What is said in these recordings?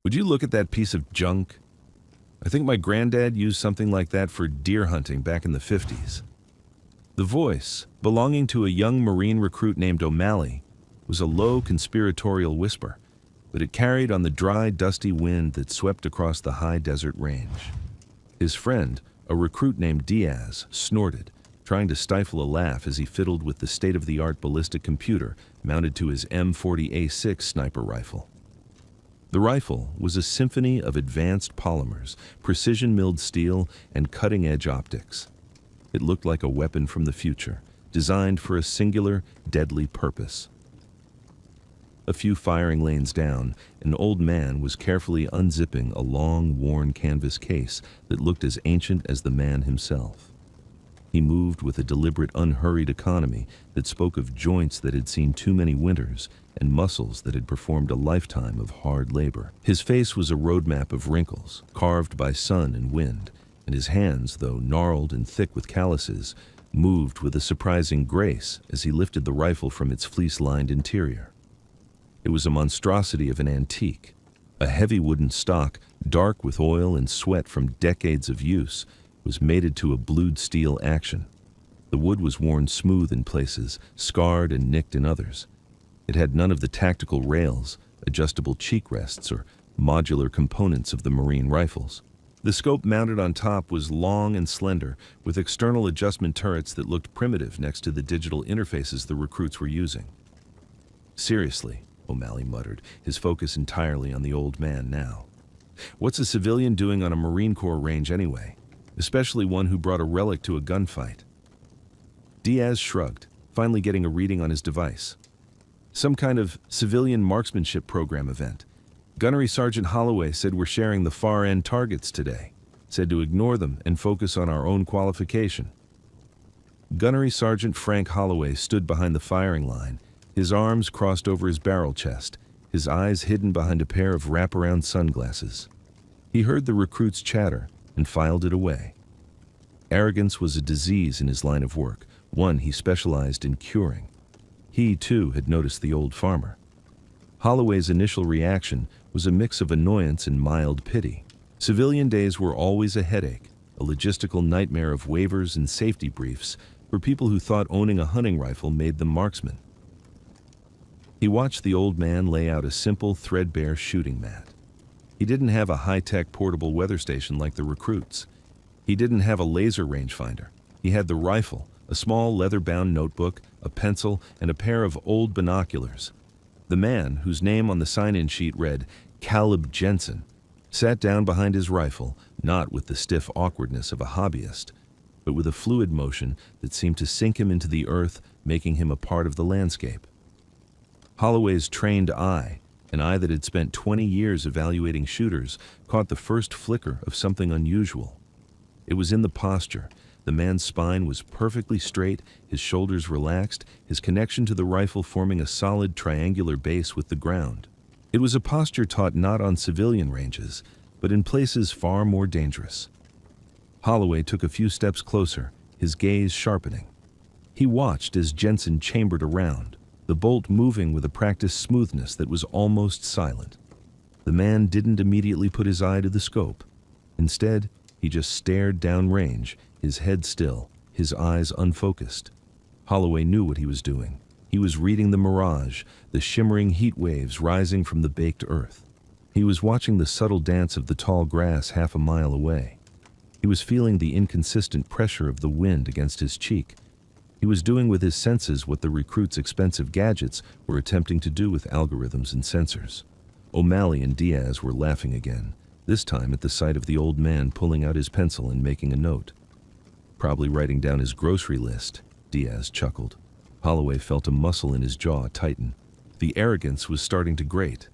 Would you look at that piece of junk? I think my granddad used something like that for deer hunting back in the 50s. The voice, belonging to a young Marine recruit named O'Malley, was a low conspiratorial whisper, but it carried on the dry, dusty wind that swept across the high desert range. His friend, a recruit named Diaz, snorted, trying to stifle a laugh as he fiddled with the state-of-the-art ballistic computer mounted to his M40A6 sniper rifle. The rifle was a symphony of advanced polymers, precision-milled steel, and cutting-edge optics. It looked like a weapon from the future, designed for a singular, deadly purpose. A few firing lanes down, an old man was carefully unzipping a long, worn canvas case that looked as ancient as the man himself. He moved with a deliberate, unhurried economy that spoke of joints that had seen too many winters and muscles that had performed a lifetime of hard labor. His face was a roadmap of wrinkles, carved by sun and wind, and his hands, though gnarled and thick with calluses, moved with a surprising grace as he lifted the rifle from its fleece-lined interior. It was a monstrosity of an antique, a heavy wooden stock, dark with oil and sweat from decades of use, was mated to a blued steel action. The wood was worn smooth in places, scarred and nicked in others. It had none of the tactical rails, adjustable cheek rests, or modular components of the Marine rifles. The scope mounted on top was long and slender, with external adjustment turrets that looked primitive next to the digital interfaces the recruits were using. "Seriously," O'Malley muttered, his focus entirely on the old man now. "What's a civilian doing on a Marine Corps range anyway? Especially one who brought a relic to a gunfight?" Diaz shrugged, finally getting a reading on his device. "Some kind of civilian marksmanship program event. Gunnery Sergeant Holloway said we're sharing the far-end targets today. Said to ignore them and focus on our own qualification." Gunnery Sergeant Frank Holloway stood behind the firing line, his arms crossed over his barrel chest, his eyes hidden behind a pair of wraparound sunglasses. He heard the recruits' chatter and filed it away. Arrogance was a disease in his line of work, one he specialized in curing. He, too, had noticed the old farmer. Holloway's initial reaction was a mix of annoyance and mild pity. Civilian days were always a headache, a logistical nightmare of waivers and safety briefs for people who thought owning a hunting rifle made them marksmen. He watched the old man lay out a simple, threadbare shooting mat. He didn't have a high-tech portable weather station like the recruits. He didn't have a laser rangefinder. He had the rifle, a small leather-bound notebook, a pencil, and a pair of old binoculars. The man, whose name on the sign-in sheet read Caleb Jensen, sat down behind his rifle, not with the stiff awkwardness of a hobbyist, but with a fluid motion that seemed to sink him into the earth, making him a part of the landscape. Holloway's trained eye, an eye that had spent 20 years evaluating shooters, caught the first flicker of something unusual. It was in the posture. The man's spine was perfectly straight, his shoulders relaxed, his connection to the rifle forming a solid triangular base with the ground. It was a posture taught not on civilian ranges, but in places far more dangerous. Holloway took a few steps closer, his gaze sharpening. He watched as Jensen chambered around, the bolt moving with a practiced smoothness that was almost silent. The man didn't immediately put his eye to the scope. Instead, he just stared downrange, his head still, his eyes unfocused. Holloway knew what he was doing. He was reading the mirage, the shimmering heat waves rising from the baked earth. He was watching the subtle dance of the tall grass half a mile away. He was feeling the inconsistent pressure of the wind against his cheek. He was doing with his senses what the recruits' expensive gadgets were attempting to do with algorithms and sensors. O'Malley and Diaz were laughing again, this time at the sight of the old man pulling out his pencil and making a note. "Probably writing down his grocery list," Diaz chuckled. Holloway felt a muscle in his jaw tighten. The arrogance was starting to grate.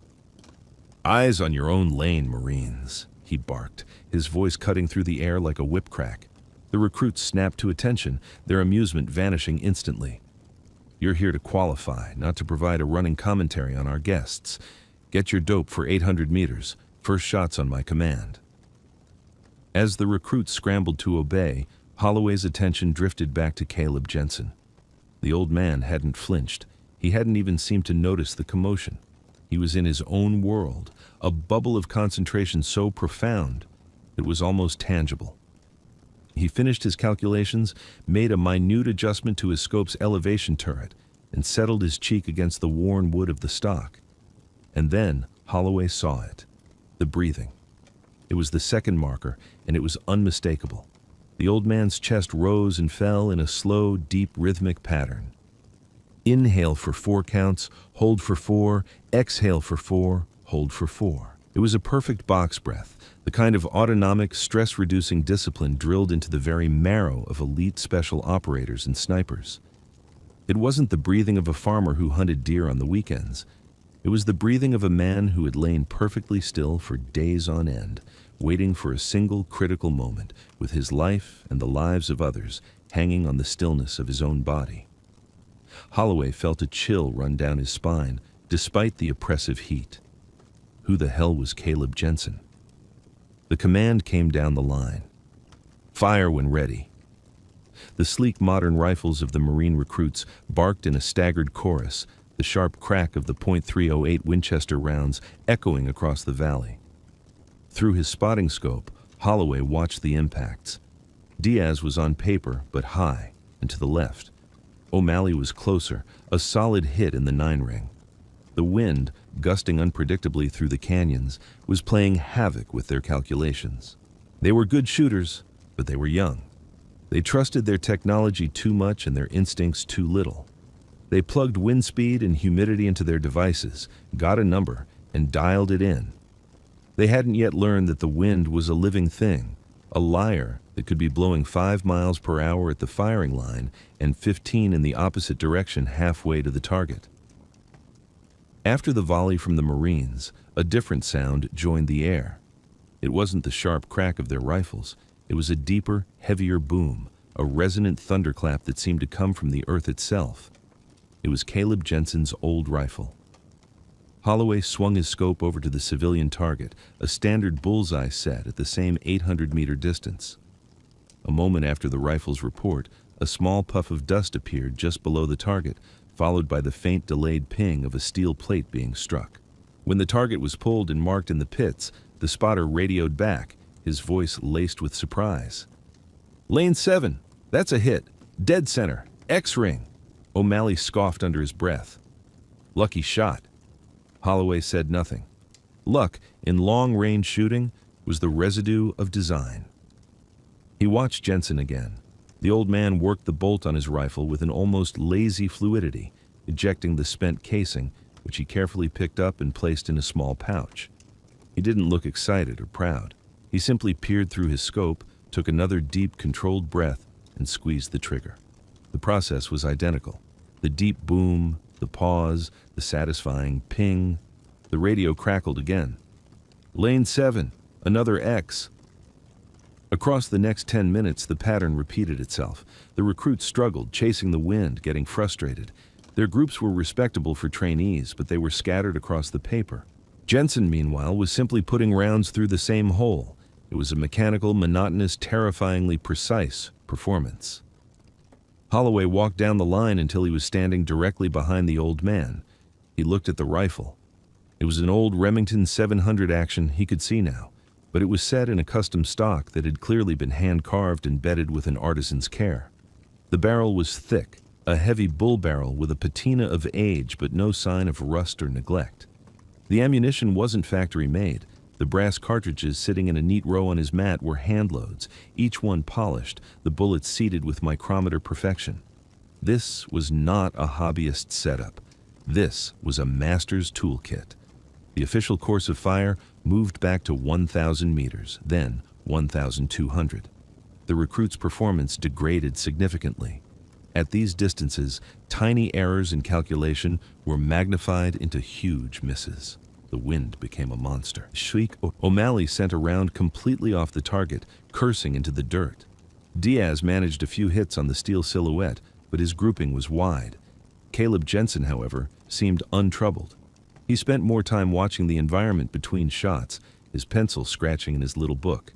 "Eyes on your own lane, Marines," he barked, his voice cutting through the air like a whip crack. The recruits snapped to attention, their amusement vanishing instantly. "You're here to qualify, not to provide a running commentary on our guests. Get your dope for 800 meters. First shots on my command." As the recruits scrambled to obey, Holloway's attention drifted back to Caleb Jensen. The old man hadn't flinched. He hadn't even seemed to notice the commotion. He was in his own world, a bubble of concentration so profound it was almost tangible. He finished his calculations, made a minute adjustment to his scope's elevation turret, and settled his cheek against the worn wood of the stock. And then Holloway saw it, the breathing. It was the second marker, and it was unmistakable. The old man's chest rose and fell in a slow, deep, rhythmic pattern. Inhale for 4 counts, hold for 4, exhale for 4, hold for 4. It was a perfect box breath, the kind of autonomic, stress-reducing discipline drilled into the very marrow of elite special operators and snipers. It wasn't the breathing of a farmer who hunted deer on the weekends. It was the breathing of a man who had lain perfectly still for days on end, waiting for a single critical moment, with his life and the lives of others hanging on the stillness of his own body. Holloway felt a chill run down his spine, despite the oppressive heat. Who the hell was Caleb Jensen? The command came down the line. Fire when ready. The sleek modern rifles of the Marine recruits barked in a staggered chorus, the sharp crack of the .308 Winchester rounds echoing across the valley. Through his spotting scope, Holloway watched the impacts. Diaz was on paper, but high, and to the left. O'Malley was closer, a solid hit in the 9-ring. The wind, gusting unpredictably through the canyons, was playing havoc with their calculations. They were good shooters, but they were young. They trusted their technology too much and their instincts too little. They plugged wind speed and humidity into their devices, got a number, and dialed it in. They hadn't yet learned that the wind was a living thing, a liar that could be blowing 5 miles per hour at the firing line and 15 in the opposite direction halfway to the target. After the volley from the Marines, a different sound joined the air. It wasn't the sharp crack of their rifles. It was a deeper, heavier boom, a resonant thunderclap that seemed to come from the earth itself. It was Caleb Jensen's old rifle. Holloway swung his scope over to the civilian target, a standard bullseye set at the same 800-meter distance. A moment after the rifle's report, a small puff of dust appeared just below the target, followed by the faint delayed ping of a steel plate being struck. When the target was pulled and marked in the pits, the spotter radioed back, his voice laced with surprise. "Lane 7, that's a hit. Dead center, X-ring." O'Malley scoffed under his breath. "Lucky shot." Holloway said nothing. Luck, in long-range shooting, was the residue of design. He watched Jensen again. The old man worked the bolt on his rifle with an almost lazy fluidity, ejecting the spent casing, which he carefully picked up and placed in a small pouch. He didn't look excited or proud. He simply peered through his scope, took another deep, controlled breath, and squeezed the trigger. The process was identical. The deep boom, the pause, the satisfying ping. The radio crackled again. "Lane 7, another X." Across the next 10 minutes, the pattern repeated itself. The recruits struggled, chasing the wind, getting frustrated. Their groups were respectable for trainees, but they were scattered across the paper. Jensen, meanwhile, was simply putting rounds through the same hole. It was a mechanical, monotonous, terrifyingly precise performance. Holloway walked down the line until he was standing directly behind the old man. He looked at the rifle. It was an old Remington 700 action, he could see now, but it was set in a custom stock that had clearly been hand-carved and bedded with an artisan's care. The barrel was thick, a heavy bull barrel with a patina of age but no sign of rust or neglect. The ammunition wasn't factory-made. The brass cartridges sitting in a neat row on his mat were handloads, each one polished, the bullets seated with micrometer perfection. This was not a hobbyist setup. This was a master's toolkit. The official course of fire moved back to 1,000 meters, then 1,200. The recruit's performance degraded significantly. At these distances, tiny errors in calculation were magnified into huge misses. The wind became a monster. O'Malley sent a round completely off the target, cursing into the dirt. Diaz managed a few hits on the steel silhouette, but his grouping was wide. Caleb Jensen, however, seemed untroubled. He spent more time watching the environment between shots, his pencil scratching in his little book.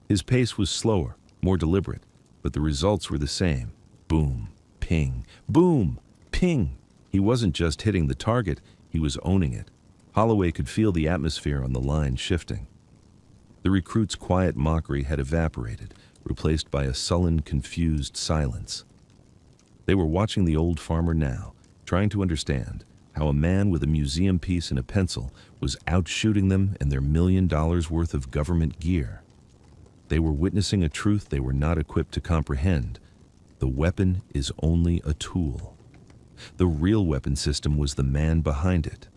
His pace was slower, more deliberate, but the results were the same. Boom, ping, boom, ping. He wasn't just hitting the target, he was owning it. Holloway could feel the atmosphere on the line shifting. The recruit's quiet mockery had evaporated, replaced by a sullen, confused silence. They were watching the old farmer now, trying to understand how a man with a museum piece and a pencil was outshooting them and their $1 million worth of government gear. They were witnessing a truth they were not equipped to comprehend. The weapon is only a tool. The real weapon system was the man behind it.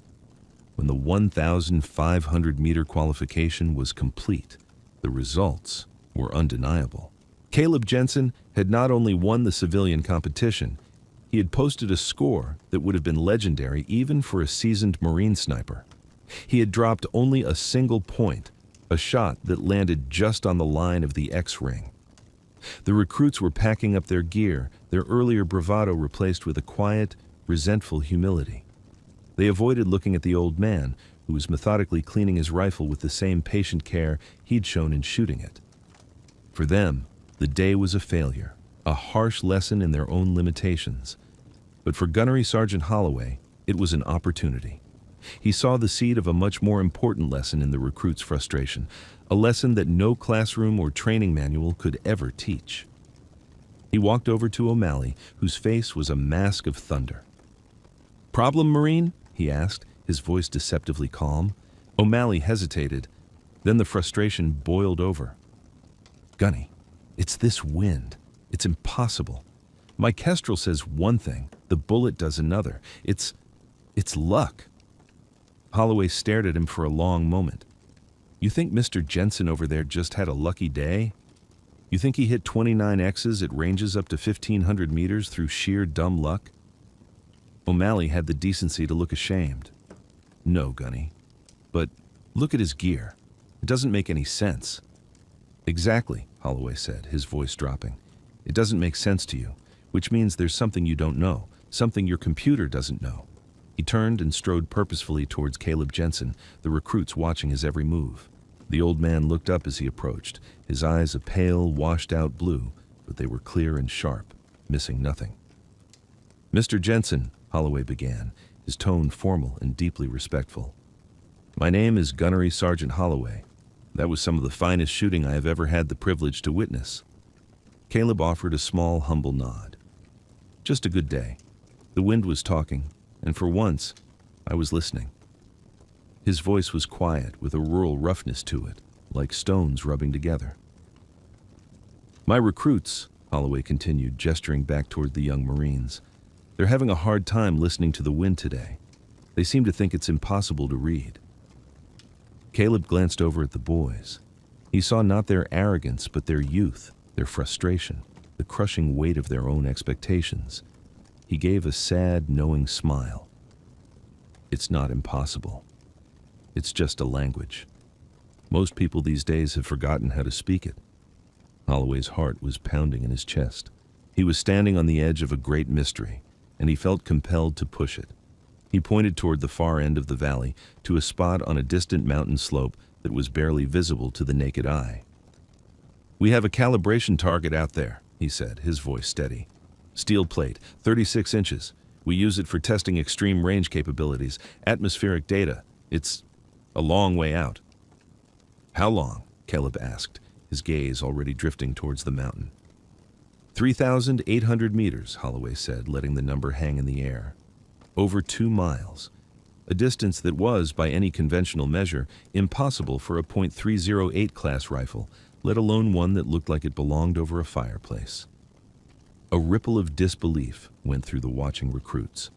When the 1,500-meter qualification was complete, the results were undeniable. Caleb Jensen had not only won the civilian competition, he had posted a score that would have been legendary even for a seasoned Marine sniper. He had dropped only a single point, a shot that landed just on the line of the X-ring. The recruits were packing up their gear, their earlier bravado replaced with a quiet, resentful humility. They avoided looking at the old man, who was methodically cleaning his rifle with the same patient care he'd shown in shooting it. For them, the day was a failure, a harsh lesson in their own limitations. But for Gunnery Sergeant Holloway, it was an opportunity. He saw the seed of a much more important lesson in the recruit's frustration, a lesson that no classroom or training manual could ever teach. He walked over to O'Malley, whose face was a mask of thunder. "Problem, Marine?" he asked, his voice deceptively calm. O'Malley hesitated. Then the frustration boiled over. "Gunny, it's this wind. It's impossible. My Kestrel says one thing, the bullet does another. It's luck." Holloway stared at him for a long moment. "You think Mr. Jensen over there just had a lucky day? You think he hit 29 X's at ranges up to 1,500 meters through sheer dumb luck?" O'Malley had the decency to look ashamed. "No, Gunny. But look at his gear. It doesn't make any sense." "Exactly," Holloway said, his voice dropping. "It doesn't make sense to you, which means there's something you don't know, something your computer doesn't know." He turned and strode purposefully towards Caleb Jensen, the recruits watching his every move. The old man looked up as he approached, his eyes a pale, washed-out blue, but they were clear and sharp, missing nothing. "Mr. Jensen," Holloway began, his tone formal and deeply respectful. "My name is Gunnery Sergeant Holloway. That was some of the finest shooting I have ever had the privilege to witness." Caleb offered a small, humble nod. "Just a good day. The wind was talking, and for once, I was listening." His voice was quiet, with a rural roughness to it, like stones rubbing together. "My recruits," Holloway continued, gesturing back toward the young Marines, "they're having a hard time listening to the wind today. They seem to think it's impossible to read." Caleb glanced over at the boys. He saw not their arrogance, but their youth, their frustration, the crushing weight of their own expectations. He gave a sad, knowing smile. "It's not impossible. It's just a language. Most people these days have forgotten how to speak it." Holloway's heart was pounding in his chest. He was standing on the edge of a great mystery, and he felt compelled to push it. He pointed toward the far end of the valley, to a spot on a distant mountain slope that was barely visible to the naked eye. "We have a calibration target out there," he said, his voice steady. "Steel plate, 36 inches. We use it for testing extreme range capabilities, atmospheric data. It's a long way out." "How long?" Caleb asked, his gaze already drifting towards the mountain. 3,800 meters, Holloway said, letting the number hang in the air. Over 2 miles. A distance that was, by any conventional measure, impossible for a .308 class rifle, let alone one that looked like it belonged over a fireplace. A ripple of disbelief went through the watching recruits.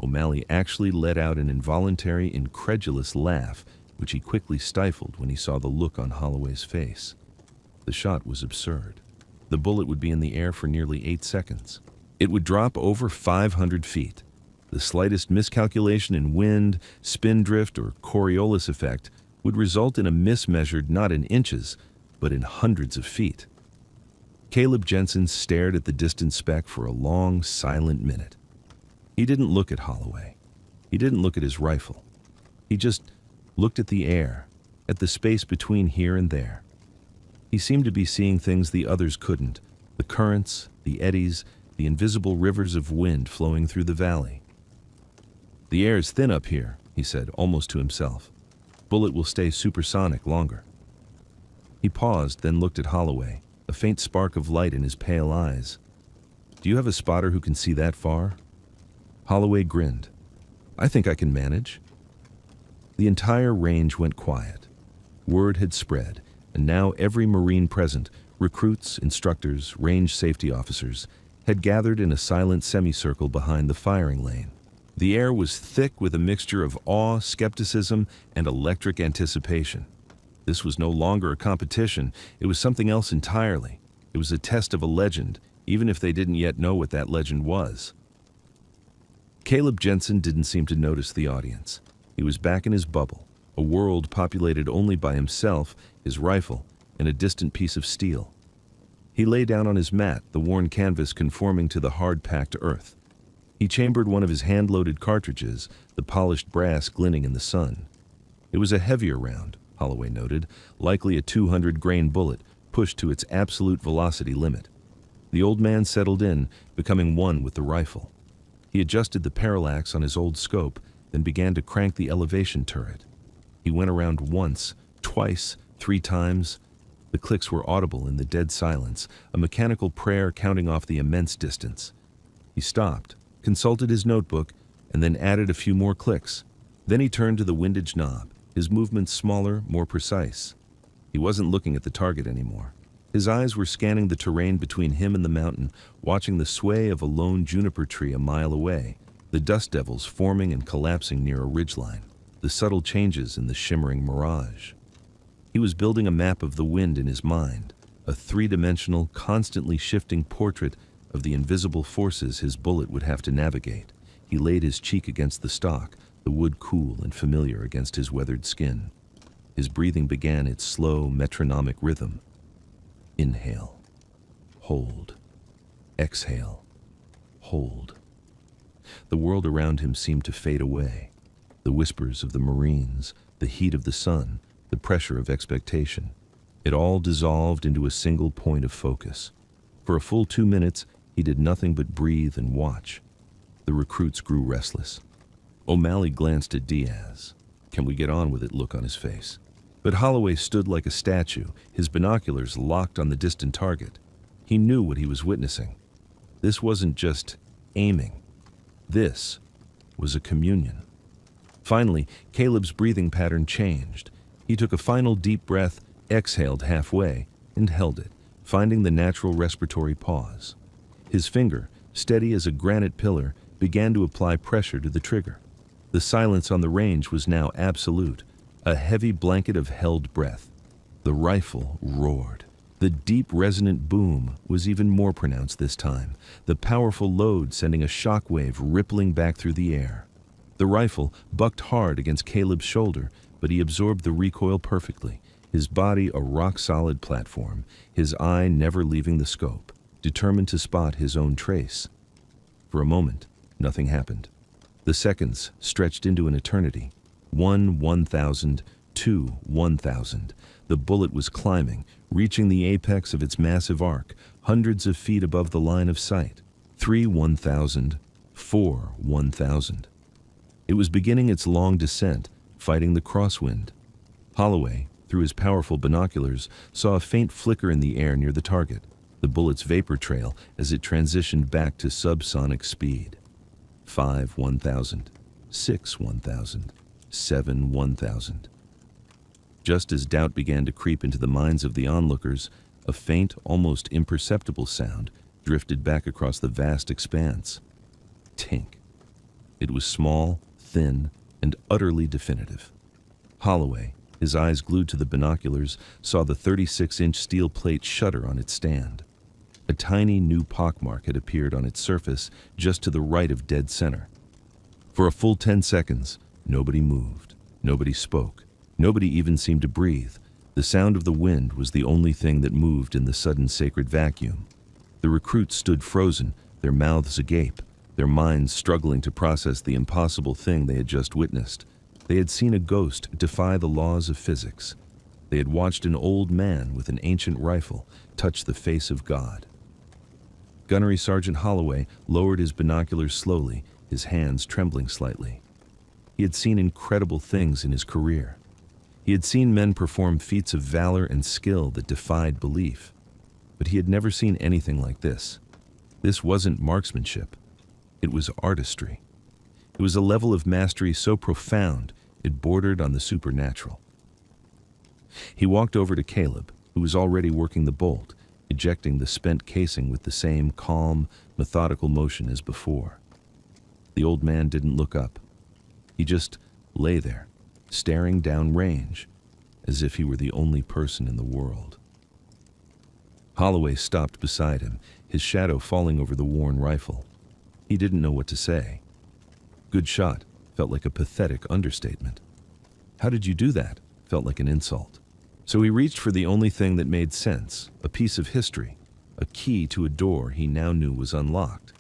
O'Malley actually let out an involuntary, incredulous laugh, which he quickly stifled when he saw the look on Holloway's face. The shot was absurd. The bullet would be in the air for nearly 8 seconds. It would drop over 500 feet. The slightest miscalculation in wind, spin drift, or Coriolis effect would result in a miss measured not in inches, but in hundreds of feet. Caleb Jensen stared at the distant speck for a long, silent minute. He didn't look at Holloway. He didn't look at his rifle. He just looked at the air, at the space between here and there. He seemed to be seeing things the others couldn't, the currents, the eddies, the invisible rivers of wind flowing through the valley. "The air's thin up here," he said, almost to himself. "Bullet will stay supersonic longer." He paused, then looked at Holloway, a faint spark of light in his pale eyes. "Do you have a spotter who can see that far?" Holloway grinned. "I think I can manage." The entire range went quiet. Word had spread, and now every Marine present, recruits, instructors, range safety officers, had gathered in a silent semicircle behind the firing lane. The air was thick with a mixture of awe, skepticism, and electric anticipation. This was no longer a competition, it was something else entirely. It was a test of a legend, even if they didn't yet know what that legend was. Caleb Jensen didn't seem to notice the audience. He was back in his bubble, a world populated only by himself, his rifle, and a distant piece of steel. He lay down on his mat, the worn canvas conforming to the hard-packed earth. He chambered one of his hand-loaded cartridges, the polished brass glinting in the sun. It was a heavier round, Holloway noted, likely a 200-grain bullet pushed to its absolute velocity limit. The old man settled in, becoming one with the rifle. He adjusted the parallax on his old scope, then began to crank the elevation turret. He went around once, twice, 3 times. The clicks were audible in the dead silence, a mechanical prayer counting off the immense distance. He stopped, consulted his notebook, and then added a few more clicks. Then he turned to the windage knob, his movements smaller, more precise. He wasn't looking at the target anymore. His eyes were scanning the terrain between him and the mountain, watching the sway of a lone juniper tree a mile away, the dust devils forming and collapsing near a ridgeline, the subtle changes in the shimmering mirage. He was building a map of the wind in his mind, a 3-dimensional, constantly shifting portrait of the invisible forces his bullet would have to navigate. He laid his cheek against the stock, the wood cool and familiar against his weathered skin. His breathing began its slow, metronomic rhythm. Inhale, hold, exhale, hold. The world around him seemed to fade away. The whispers of the Marines, the heat of the sun, the pressure of expectation. It all dissolved into a single point of focus. For a full 2 minutes, he did nothing but breathe and watch. The recruits grew restless. O'Malley glanced at Diaz. "Can we get on with it?" look on his face. But Holloway stood like a statue, his binoculars locked on the distant target. He knew what he was witnessing. This wasn't just aiming. This was a communion. Finally, Caleb's breathing pattern changed. He took a final deep breath, exhaled halfway, and held it, finding the natural respiratory pause. His finger, steady as a granite pillar, began to apply pressure to the trigger. The silence on the range was now absolute, a heavy blanket of held breath. The rifle roared. The deep, resonant boom was even more pronounced this time, the powerful load sending a shockwave rippling back through the air. The rifle bucked hard against Caleb's shoulder, but he absorbed the recoil perfectly, his body a rock-solid platform, his eye never leaving the scope, determined to spot his own trace. For a moment, nothing happened. The seconds stretched into an eternity. 1,000, 1,000. The bullet was climbing, reaching the apex of its massive arc, hundreds of feet above the line of sight. 1,000, 1,000. It was beginning its long descent, fighting the crosswind. Holloway, through his powerful binoculars, saw a faint flicker in the air near the target, the bullet's vapor trail as it transitioned back to subsonic speed. 5, 1,000. 6, 1,000. 7, 1,000. Just as doubt began to creep into the minds of the onlookers, a faint, almost imperceptible sound drifted back across the vast expanse. Tink. It was small, thin, and utterly definitive. Holloway, his eyes glued to the binoculars, saw the 36-inch steel plate shudder on its stand. A tiny new pockmark had appeared on its surface just to the right of dead center. For a full 10 seconds, nobody moved, nobody spoke, nobody even seemed to breathe. The sound of the wind was the only thing that moved in the sudden sacred vacuum. The recruits stood frozen, their mouths agape, their minds struggling to process the impossible thing they had just witnessed. They had seen a ghost defy the laws of physics. They had watched an old man with an ancient rifle touch the face of God. Gunnery Sergeant Holloway lowered his binoculars slowly, his hands trembling slightly. He had seen incredible things in his career. He had seen men perform feats of valor and skill that defied belief. But he had never seen anything like this. This wasn't marksmanship. It was artistry. It was a level of mastery so profound it bordered on the supernatural. He walked over to Caleb, who was already working the bolt, ejecting the spent casing with the same calm, methodical motion as before. The old man didn't look up. He just lay there, staring down range, as if he were the only person in the world. Holloway stopped beside him, his shadow falling over the worn rifle. He didn't know what to say. "Good shot" felt like a pathetic understatement. "How did you do that?" felt like an insult. So he reached for the only thing that made sense, a piece of history, a key to a door he now knew was unlocked.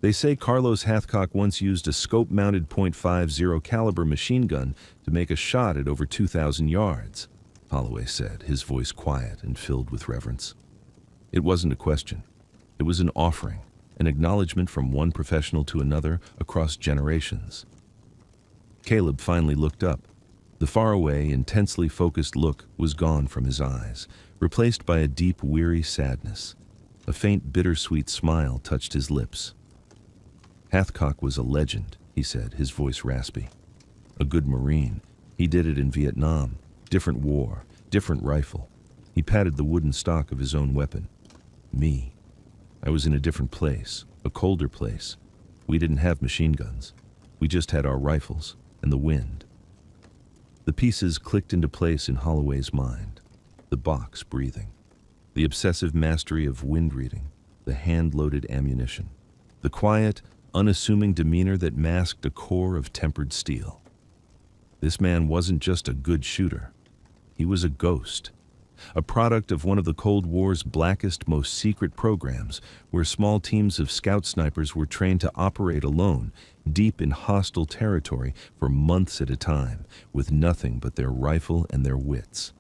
"They say Carlos Hathcock once used a scope-mounted .50 caliber machine gun to make a shot at over 2,000 yards, Holloway said, his voice quiet and filled with reverence. It wasn't a question. It was an offering, an acknowledgement from one professional to another across generations. Caleb finally looked up. The faraway, intensely focused look was gone from his eyes, replaced by a deep, weary sadness. A faint, bittersweet smile touched his lips. "Hathcock was a legend," he said, his voice raspy. "A good Marine. He did it in Vietnam. Different war, different rifle. He patted the wooden stock of his own weapon. Me. I was in a different place, a colder place. We didn't have machine guns. We just had our rifles and the wind." The pieces clicked into place in Holloway's mind. The box breathing. The obsessive mastery of wind reading. The hand-loaded ammunition. The quiet, unassuming demeanor that masked a core of tempered steel. This man wasn't just a good shooter. He was a ghost. A product of one of the Cold War's blackest, most secret programs, where small teams of scout snipers were trained to operate alone, deep in hostile territory for months at a time, with nothing but their rifle and their wits.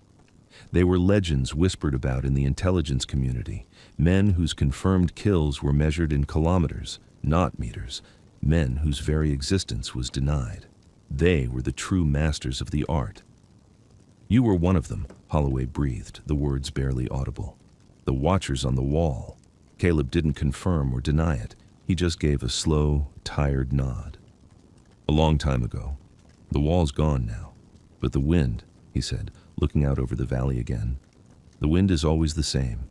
They were legends whispered about in the intelligence community, men whose confirmed kills were measured in kilometers, not meters, men whose very existence was denied. They were the true masters of the art. "You were one of them," Holloway breathed, the words barely audible. "The watchers on the wall." Caleb didn't confirm or deny it. He just gave a slow, tired nod. "A long time ago. The wall's gone now. But the wind," he said, looking out over the valley again. "The wind is always the same.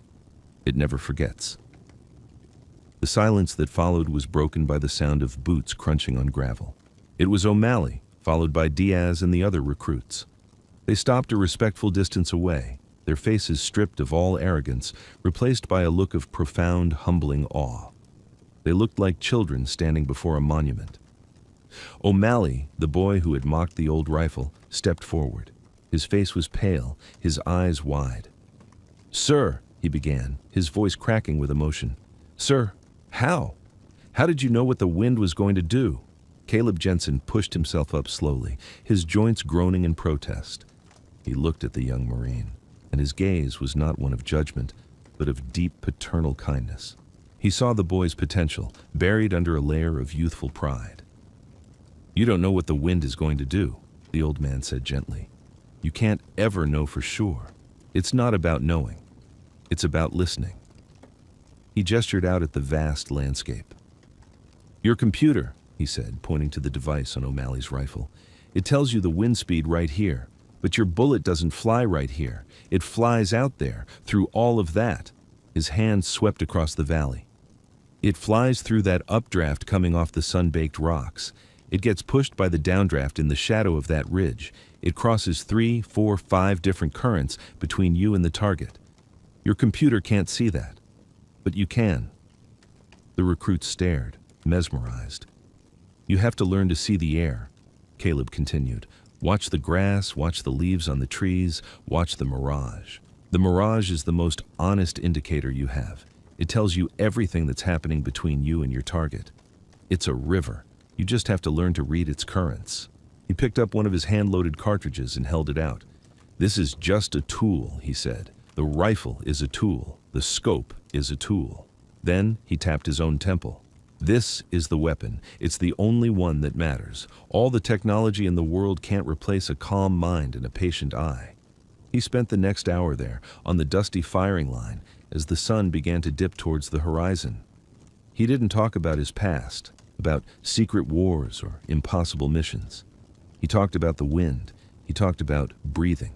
It never forgets." The silence that followed was broken by the sound of boots crunching on gravel. It was O'Malley, followed by Diaz and the other recruits. They stopped a respectful distance away, their faces stripped of all arrogance, replaced by a look of profound, humbling awe. They looked like children standing before a monument. O'Malley, the boy who had mocked the old rifle, stepped forward. His face was pale, his eyes wide. "Sir," he began, his voice cracking with emotion. "Sir, how? How did you know what the wind was going to do?" Caleb Jensen pushed himself up slowly, his joints groaning in protest. He looked at the young Marine, and his gaze was not one of judgment, but of deep paternal kindness. He saw the boy's potential, buried under a layer of youthful pride. "You don't know what the wind is going to do," the old man said gently. "You can't ever know for sure. It's not about knowing. It's about listening." He gestured out at the vast landscape. "Your computer," he said, pointing to the device on O'Malley's rifle. "It tells you the wind speed right here, but your bullet doesn't fly right here. It flies out there, through all of that." His hand swept across the valley. "It flies through that updraft coming off the sun-baked rocks. It gets pushed by the downdraft in the shadow of that ridge. It crosses 3, 4, 5 different currents between you and the target. Your computer can't see that, but you can." The recruits stared, mesmerized. "You have to learn to see the air," Caleb continued. "Watch the grass, watch the leaves on the trees, watch the mirage. The mirage is the most honest indicator you have. It tells you everything that's happening between you and your target. It's a river. You just have to learn to read its currents." He picked up one of his hand-loaded cartridges and held it out. "This is just a tool," he said. "The rifle is a tool. The scope is a tool." Then he tapped his own temple. This is the weapon. It's the only one that matters. All the technology in the world can't replace a calm mind and a patient eye. He spent the next hour there, on the dusty firing line, as the sun began to dip towards the horizon. He didn't talk about his past, about secret wars or impossible missions. He talked about the wind. He talked about breathing.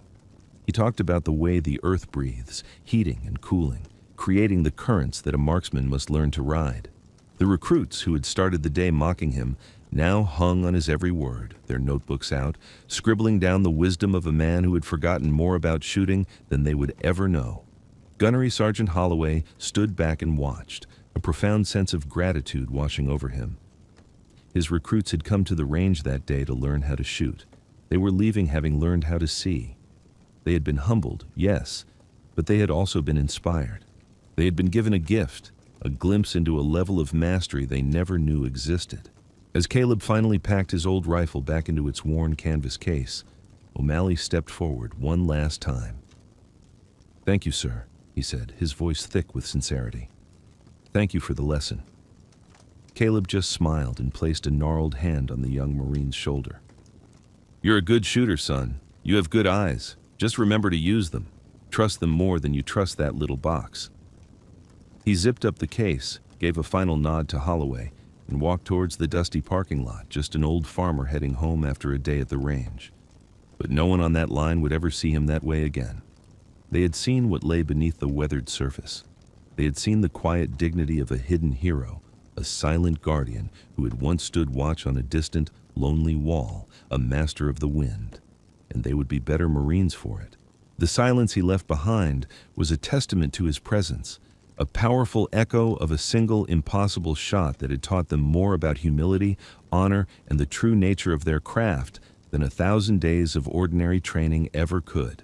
He talked about the way the earth breathes, heating and cooling, creating the currents that a marksman must learn to ride. The recruits who had started the day mocking him now hung on his every word, their notebooks out, scribbling down the wisdom of a man who had forgotten more about shooting than they would ever know. Gunnery Sergeant Holloway stood back and watched, a profound sense of gratitude washing over him. His recruits had come to the range that day to learn how to shoot. They were leaving having learned how to see. They had been humbled, yes, but they had also been inspired. They had been given a gift, a glimpse into a level of mastery they never knew existed. As Caleb finally packed his old rifle back into its worn canvas case, O'Malley stepped forward one last time. "Thank you, sir," he said, his voice thick with sincerity. "Thank you for the lesson." Caleb just smiled and placed a gnarled hand on the young Marine's shoulder. "You're a good shooter, son. You have good eyes. Just remember to use them. Trust them more than you trust that little box." He zipped up the case, gave a final nod to Holloway, and walked towards the dusty parking lot, just an old farmer heading home after a day at the range. But no one on that line would ever see him that way again. They had seen what lay beneath the weathered surface. They had seen the quiet dignity of a hidden hero, a silent guardian who had once stood watch on a distant, lonely wall, a master of the wind. And they would be better Marines for it. The silence he left behind was a testament to his presence, a powerful echo of a single impossible shot that had taught them more about humility, honor, and the true nature of their craft than 1,000 days of ordinary training ever could.